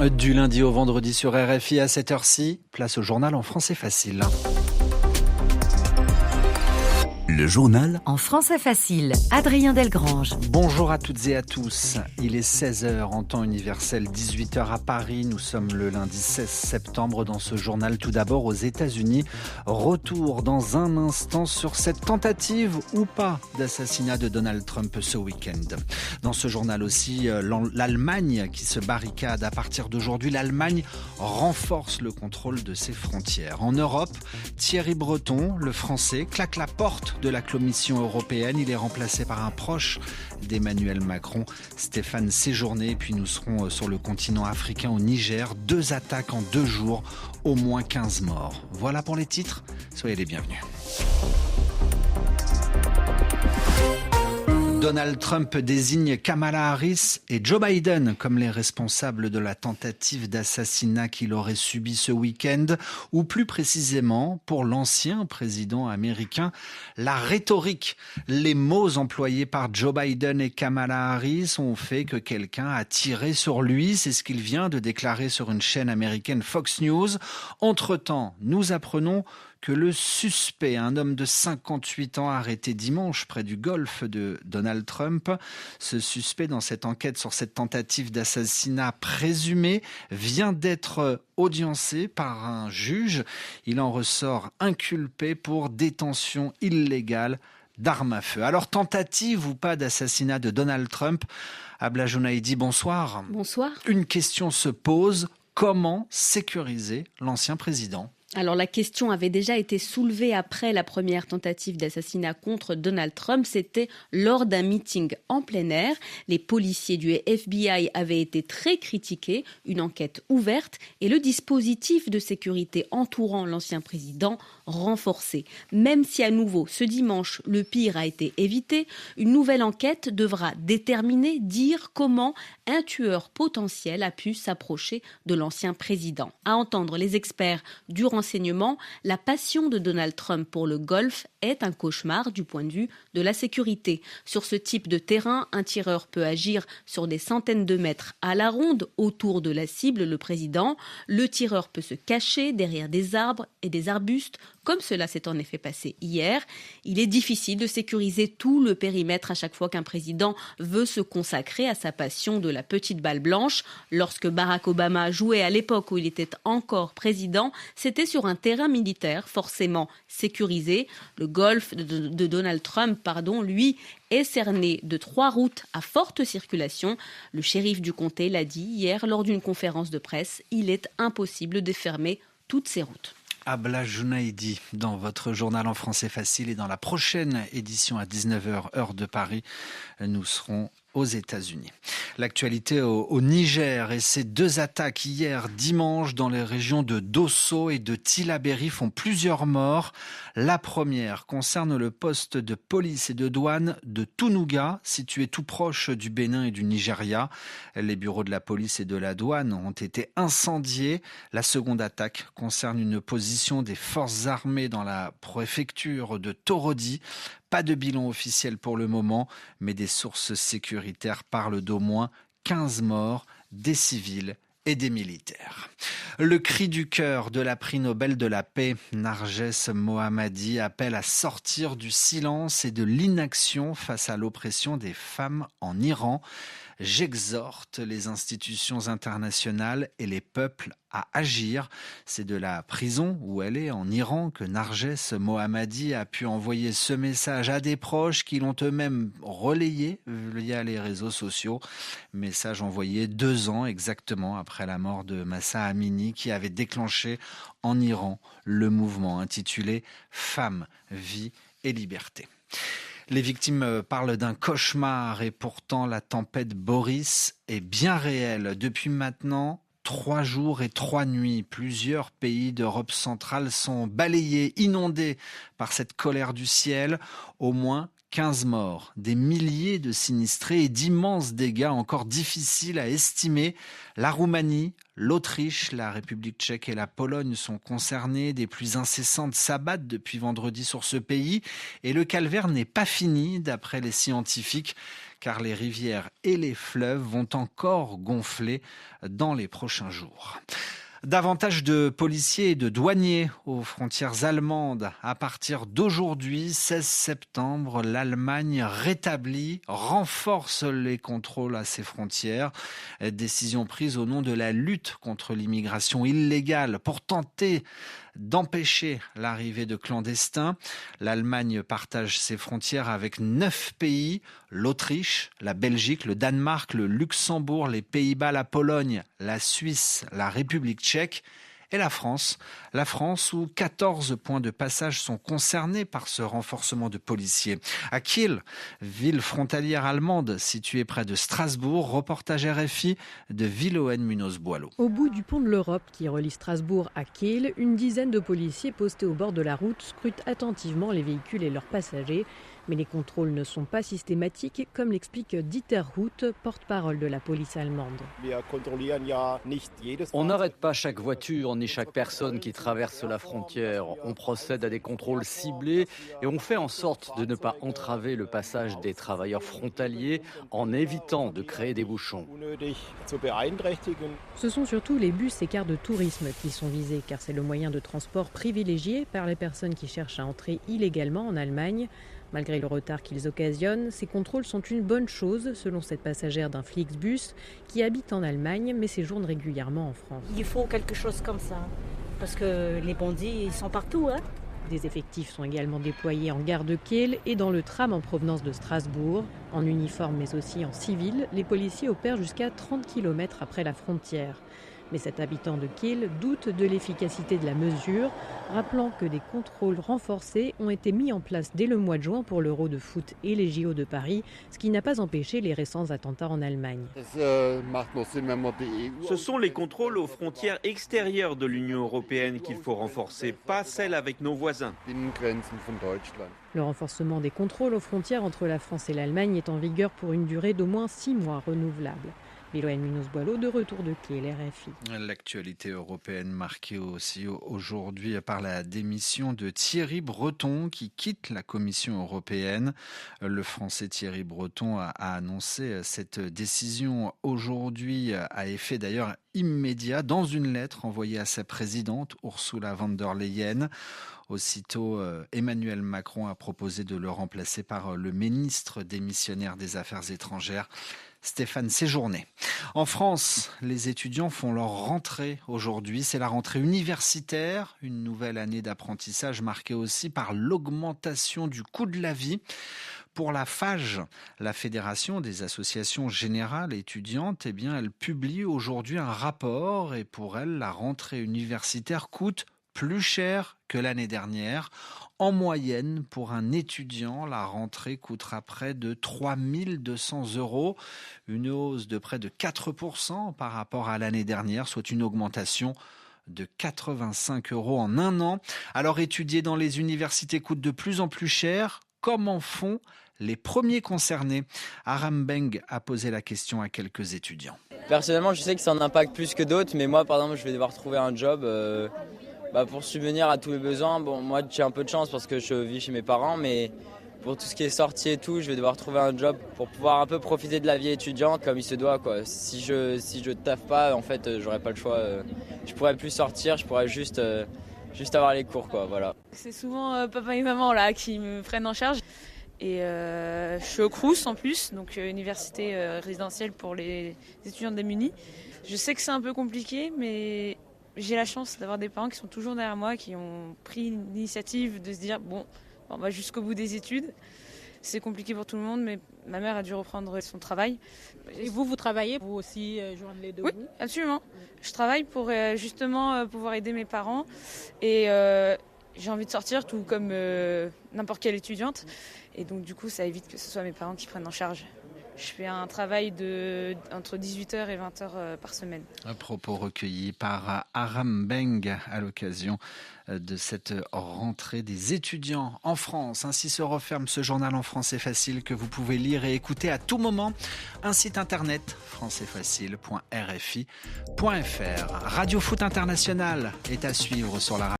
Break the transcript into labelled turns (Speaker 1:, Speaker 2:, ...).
Speaker 1: Du lundi au vendredi sur RFI à cette heure-ci, place au journal en français facile.
Speaker 2: Le journal
Speaker 3: en français facile, Adrien Delgrange.
Speaker 1: Bonjour à toutes et à tous. Il est 16h en temps universel, 18h à Paris. Nous sommes le lundi 16 septembre dans ce journal. Tout d'abord aux États-Unis. Retour dans un instant sur cette tentative ou pas d'assassinat de Donald Trump ce week-end. Dans ce journal aussi, l'Allemagne qui se barricade. À partir d'aujourd'hui, l'Allemagne renforce le contrôle de ses frontières. En Europe, Thierry Breton, le Français, claque la porte de la Commission européenne. Il est remplacé par un proche d'Emmanuel Macron, Stéphane Séjourné. Et puis nous serons sur le continent africain au Niger. 2 attaques en 2 jours, au moins 15 morts. Voilà pour les titres, soyez les bienvenus. Donald Trump désigne Kamala Harris et Joe Biden comme les responsables de la tentative d'assassinat qu'il aurait subi ce week-end, ou plus précisément, pour l'ancien président américain, la rhétorique. Les mots employés par Joe Biden et Kamala Harris ont fait que quelqu'un a tiré sur lui. C'est ce qu'il vient de déclarer sur une chaîne américaine Fox News. Entre-temps, nous apprenons que le suspect, un homme de 58 ans arrêté dimanche près du golfe de Donald Trump, ce suspect dans cette enquête sur cette tentative d'assassinat présumé vient d'être audiencé par un juge. Il en ressort inculpé pour détention illégale d'armes à feu. Alors, tentative ou pas d'assassinat de Donald Trump, Abla Jounaidi, bonsoir.
Speaker 4: Bonsoir.
Speaker 1: Une question se pose, comment sécuriser l'ancien président ?
Speaker 4: Alors la question avait déjà été soulevée après la première tentative d'assassinat contre Donald Trump. C'était lors d'un meeting en plein air. Les policiers du FBI avaient été très critiqués, une enquête ouverte et le dispositif de sécurité entourant l'ancien président renforcé. Même si à nouveau ce dimanche le pire a été évité, une nouvelle enquête devra déterminer, dire comment un tueur potentiel a pu s'approcher de l'ancien président. À entendre les experts du renseignement, la passion de Donald Trump pour le golf est un cauchemar du point de vue de la sécurité. Sur ce type de terrain, un tireur peut agir sur des centaines de mètres à la ronde autour de la cible, le président. Le tireur peut se cacher derrière des arbres et des arbustes, comme cela s'est en effet passé hier. Il est difficile de sécuriser tout le périmètre à chaque fois qu'un président veut se consacrer à sa passion de la petite balle blanche. Lorsque Barack Obama jouait à l'époque où il était encore président, c'était sur un terrain militaire forcément sécurisé. Le golf de Donald Trump, lui, est cerné de 3 routes à forte circulation. Le shérif du comté l'a dit hier lors d'une conférence de presse. Il est impossible de fermer toutes ces routes.
Speaker 1: Abla Jounaidi, dans votre journal en français facile, et dans la prochaine édition à 19h, heure de Paris, nous serons aux États-Unis. L'actualité au Niger et ces 2 attaques hier dimanche dans les régions de Dosso et de Tillabéri font plusieurs morts. La première concerne le poste de police et de douane de Tunuga, situé tout proche du Bénin et du Nigeria. Les bureaux de la police et de la douane ont été incendiés. La seconde attaque concerne une position des forces armées dans la préfecture de Torodi. Pas de bilan officiel pour le moment, mais des sources sécuritaires parlent d'au moins 15 morts, des civils et des militaires. Le cri du cœur de la prix Nobel de la paix, Narges Mohammadi, appelle à sortir du silence et de l'inaction face à l'oppression des femmes en Iran. J'exhorte les institutions internationales et les peuples à agir. C'est de la prison où elle est en Iran que Narges Mohammadi a pu envoyer ce message à des proches qui l'ont eux-mêmes relayé via les réseaux sociaux. Message envoyé 2 ans exactement après la mort de Mahsa Amini qui avait déclenché en Iran le mouvement intitulé « Femmes, vie et liberté ». Les victimes parlent d'un cauchemar et pourtant la tempête Boris est bien réelle. Depuis maintenant 3 jours et 3 nuits, plusieurs pays d'Europe centrale sont balayés, inondés par cette colère du ciel. Au moins 15 morts, des milliers de sinistrés et d'immenses dégâts encore difficiles à estimer. La Roumanie, l'Autriche, la République tchèque et la Pologne sont concernés. Des pluies incessantes s'abattent depuis vendredi sur ce pays. Et le calvaire n'est pas fini, d'après les scientifiques, car les rivières et les fleuves vont encore gonfler dans les prochains jours. Davantage de policiers et de douaniers aux frontières allemandes. À partir d'aujourd'hui, 16 septembre, l'Allemagne renforce les contrôles à ses frontières. Décision prise au nom de la lutte contre l'immigration illégale pour tenter d'empêcher l'arrivée de clandestins. L'Allemagne partage ses frontières avec 9 pays, l'Autriche, la Belgique, le Danemark, le Luxembourg, les Pays-Bas, la Pologne, la Suisse, la République tchèque et la France. La France où 14 points de passage sont concernés par ce renforcement de policiers. À Kiel, ville frontalière allemande située près de Strasbourg, reportage RFI de Villoen Munoz-Boileau.
Speaker 5: Au bout du pont de l'Europe qui relie Strasbourg à Kiel, une dizaine de policiers postés au bord de la route scrutent attentivement les véhicules et leurs passagers. Mais les contrôles ne sont pas systématiques, comme l'explique Dieter Huth, porte-parole de la police allemande.
Speaker 6: On n'arrête pas chaque voiture ni chaque personne qui traverse la frontière. On procède à des contrôles ciblés et on fait en sorte de ne pas entraver le passage des travailleurs frontaliers en évitant de créer des bouchons.
Speaker 5: Ce sont surtout les bus et cars de tourisme qui sont visés, car c'est le moyen de transport privilégié par les personnes qui cherchent à entrer illégalement en Allemagne. Malgré le retard qu'ils occasionnent, ces contrôles sont une bonne chose, selon cette passagère d'un Flixbus qui habite en Allemagne mais séjourne régulièrement en France.
Speaker 7: Il faut quelque chose comme ça, parce que les bandits ils sont partout.
Speaker 5: Des effectifs sont également déployés en gare de Kiel et dans le tram en provenance de Strasbourg. En uniforme mais aussi en civil, les policiers opèrent jusqu'à 30 km après la frontière. Mais cet habitant de Kiel doute de l'efficacité de la mesure, rappelant que des contrôles renforcés ont été mis en place dès le mois de juin pour l'Euro de foot et les JO de Paris, ce qui n'a pas empêché les récents attentats en Allemagne.
Speaker 8: Ce sont les contrôles aux frontières extérieures de l'Union européenne qu'il faut renforcer, pas celles avec nos voisins.
Speaker 5: Le renforcement des contrôles aux frontières entre la France et l'Allemagne est en vigueur pour une durée d'au moins 6 mois renouvelable. Villoen Munoz-Boileau, de retour de Kiel, RFI.
Speaker 1: L'actualité européenne marquée aussi aujourd'hui par la démission de Thierry Breton qui quitte la Commission européenne. Le Français Thierry Breton a annoncé cette décision aujourd'hui à effet d'ailleurs immédiat dans une lettre envoyée à sa présidente Ursula von der Leyen. Aussitôt, Emmanuel Macron a proposé de le remplacer par le ministre démissionnaire des Affaires étrangères, Stéphane Séjourné. En France, les étudiants font leur rentrée aujourd'hui. C'est la rentrée universitaire, une nouvelle année d'apprentissage marquée aussi par l'augmentation du coût de la vie. Pour la FAGE, la Fédération des associations générales étudiantes, elle publie aujourd'hui un rapport et pour elle, la rentrée universitaire coûte plus cher que l'année dernière. En moyenne, pour un étudiant, la rentrée coûtera près de 3 200 €, une hausse de près de 4% par rapport à l'année dernière, soit une augmentation de 85 € en un an. Alors étudier dans les universités coûte de plus en plus cher. Comment font les premiers concernés? Aram Beng a posé la question à quelques étudiants.
Speaker 9: Personnellement, je sais que c'est un impact plus que d'autres, mais moi, par exemple, je vais devoir trouver un job pour subvenir à tous mes besoins. Bon, moi, j'ai un peu de chance parce que je vis chez mes parents, mais pour tout ce qui est sortie et tout, je vais devoir trouver un job pour pouvoir un peu profiter de la vie étudiante comme il se doit, quoi. Si je taffe pas, en fait, j'aurais pas le choix. Je pourrais plus sortir, je pourrais juste avoir les cours, quoi. Voilà.
Speaker 10: C'est souvent papa et maman là qui me prennent en charge. Et je suis au Crous en plus, donc université résidentielle pour les étudiants démunis. Je sais que c'est un peu compliqué, mais j'ai la chance d'avoir des parents qui sont toujours derrière moi, qui ont pris l'initiative de se dire bon, on va jusqu'au bout des études. C'est compliqué pour tout le monde, mais ma mère a dû reprendre son travail.
Speaker 11: Et vous travaillez, vous aussi joindre les deux?
Speaker 10: Oui, absolument. Je travaille pour justement pouvoir aider mes parents et j'ai envie de sortir tout comme n'importe quelle étudiante. Et donc du coup, ça évite que ce soit mes parents qui prennent en charge. Je fais un travail entre 18h et 20h par semaine. Un
Speaker 1: propos recueillis par Aram Beng à l'occasion de cette rentrée des étudiants en France. Ainsi se referme ce journal en français facile que vous pouvez lire et écouter à tout moment. Un site internet françaisfacile.rfi.fr. Radio Foot International est à suivre sur la radio.